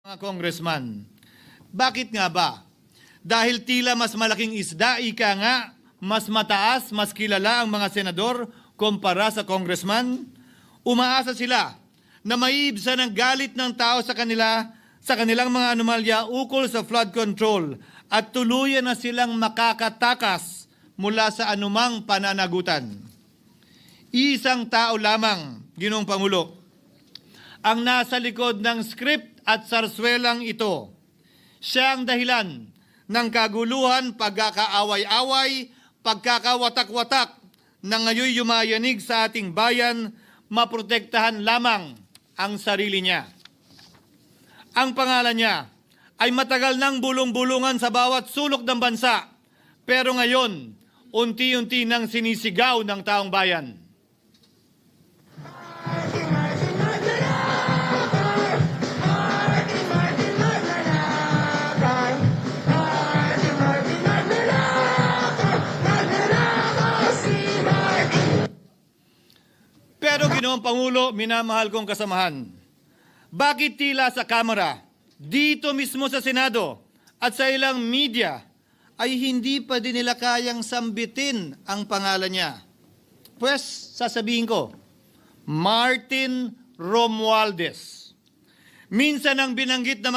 Mga congressman, bakit nga ba? Dahil tila mas malaking isda, ika nga, mas mataas, mas kilala ang mga senador kumpara sa congressman? Umaasa sila na maiibsan ang galit ng tao sa kanilang mga anomalya ukol sa flood control at tuluyan na silang makakatakas mula sa anumang pananagutan. Isang tao lamang, Ginoong Pangulo, ang nasa likod ng script at sarswelang ito. Siya ang dahilan ng kaguluhan, pagkakaaway-away, pagkakawatak-watak na ngayon yumayanig sa ating bayan, maprotektahan lamang ang sarili niya. Ang pangalan niya ay matagal nang bulong-bulungan sa bawat sulok ng bansa, pero ngayon, unti-unti nang sinisigaw ng taong bayan. Pero Ginoong Pangulo, minamahal kong kasamahan, bakit tila sa Kamara, dito mismo sa Senado at sa ilang media ay hindi pa din nila kayang sambitin ang pangalan niya? Pues, sasabihin ko, Martin Romualdez. Minsan ang binanggit na